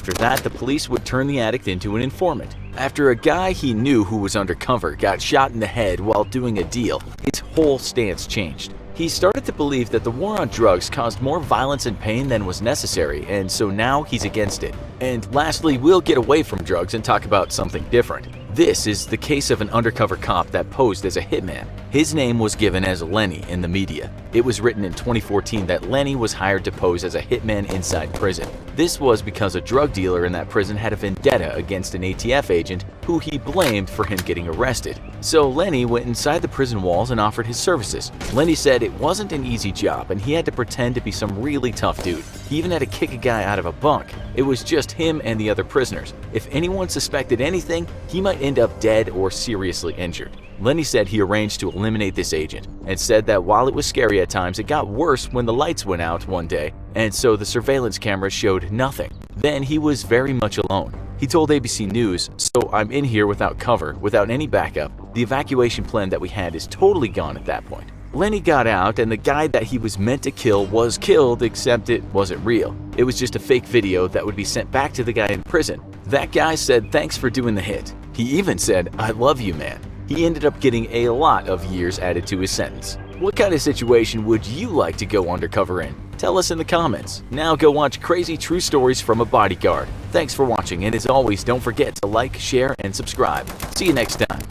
After that, the police would turn the addict into an informant. After a guy he knew who was undercover got shot in the head while doing a deal, his whole stance changed. He started to believe that the war on drugs caused more violence and pain than was necessary, and so now he's against it. And lastly, we'll get away from drugs and talk about something different. This is the case of an undercover cop that posed as a hitman. His name was given as Lenny in the media. It was written in 2014 that Lenny was hired to pose as a hitman inside prison. This was because a drug dealer in that prison had a vendetta against an ATF agent who he blamed for him getting arrested. So Lenny went inside the prison walls and offered his services. Lenny said it wasn't an easy job and he had to pretend to be some really tough dude. He even had to kick a guy out of a bunk. It was just him and the other prisoners. If anyone suspected anything, he might end up dead or seriously injured. Lenny said he arranged to eliminate this agent and said that while it was scary at times, it got worse when the lights went out one day, and so the surveillance cameras showed nothing. Then he was very much alone. He told ABC News, "So I'm in here without cover, without any backup. The evacuation plan that we had is totally gone at that point." Lenny got out and the guy that he was meant to kill was killed, except it wasn't real. It was just a fake video that would be sent back to the guy in prison. That guy said thanks for doing the hit. He even said, "I love you, man." He ended up getting a lot of years added to his sentence. What kind of situation would you like to go undercover in? Tell us in the comments. Now go watch Crazy True Stories from a Bodyguard. Thanks for watching, and as always, don't forget to like, share, and subscribe. See you next time.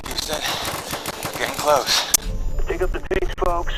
Houston, getting close. Pick up the pace, folks.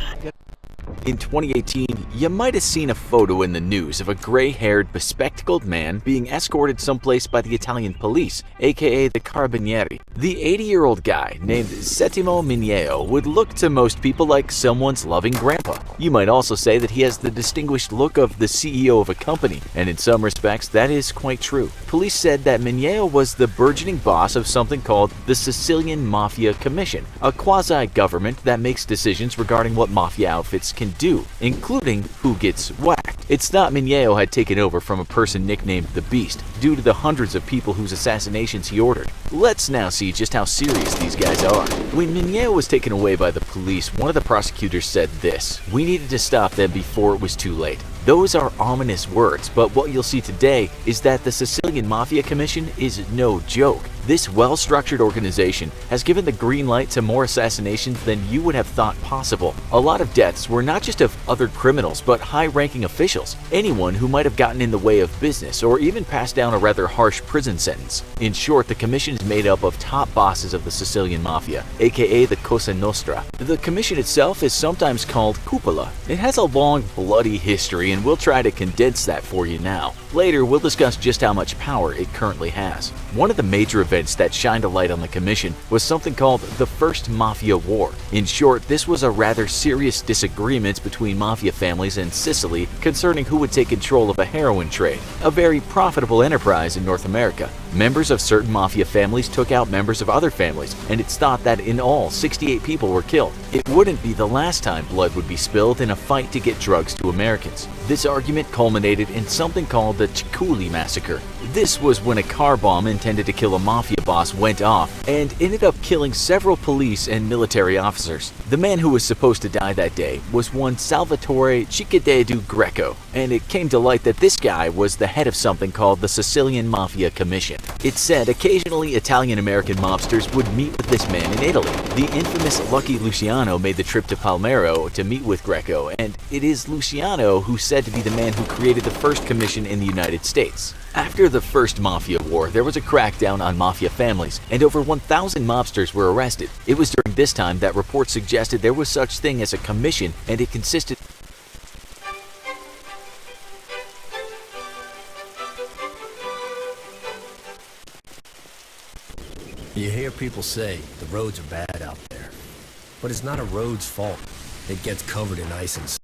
In 2018, you might have seen a photo in the news of a gray-haired, bespectacled man being escorted someplace by the Italian police, aka the Carabinieri. The 80-year-old guy, named Settimo Migneo, would look to most people like someone's loving grandpa. You might also say that he has the distinguished look of the CEO of a company, and in some respects, that is quite true. Police said that Migneo was the burgeoning boss of something called the Sicilian Mafia Commission, a quasi-government that makes decisions regarding what mafia outfits can do, including who gets whacked. It's thought Migneo had taken over from a person nicknamed the Beast due to the hundreds of people whose assassinations he ordered. Let's now see just how serious these guys are. When Migneo was taken away by the police, one of the prosecutors said this: "We needed to stop them before it was too late." Those are ominous words, but what you'll see today is that the Sicilian Mafia Commission is no joke. This well-structured organization has given the green light to more assassinations than you would have thought possible. A lot of deaths were not just of other criminals, but high-ranking officials, anyone who might have gotten in the way of business or even passed down a rather harsh prison sentence. In short, the commission is made up of top bosses of the Sicilian Mafia, aka the Cosa Nostra. The commission itself is sometimes called Cupola. It has a long, bloody history, and we'll try to condense that for you now. Later, we'll discuss just how much power it currently has. One of the major events that shined a light on the commission was something called the First Mafia War. In short, this was a rather serious disagreement between mafia families in Sicily concerning who would take control of a heroin trade, a very profitable enterprise in North America. Members of certain mafia families took out members of other families, and it's thought that in all, 68 people were killed. It wouldn't be the last time blood would be spilled in a fight to get drugs to Americans. This argument culminated in something called the Ciculli Massacre. This was when a car bomb intended to kill a mafia boss went off and ended up killing several police and military officers. The man who was supposed to die that day was one Salvatore Cicadeddu Greco, and it came to light that this guy was the head of something called the Sicilian Mafia Commission. It's said occasionally Italian-American mobsters would meet with this man in Italy. The infamous Lucky Luciano made the trip to Palermo to meet with Greco, and it is Luciano who's said to be the man who created the first commission in the United States. After the first Mafia War, there was a crackdown on mafia families, and over 1,000 mobsters were arrested. It was during this time that reports suggested there was such thing as a commission, and it consisted You hear people say the roads are bad out there, but it's not a road's fault. It gets covered in ice and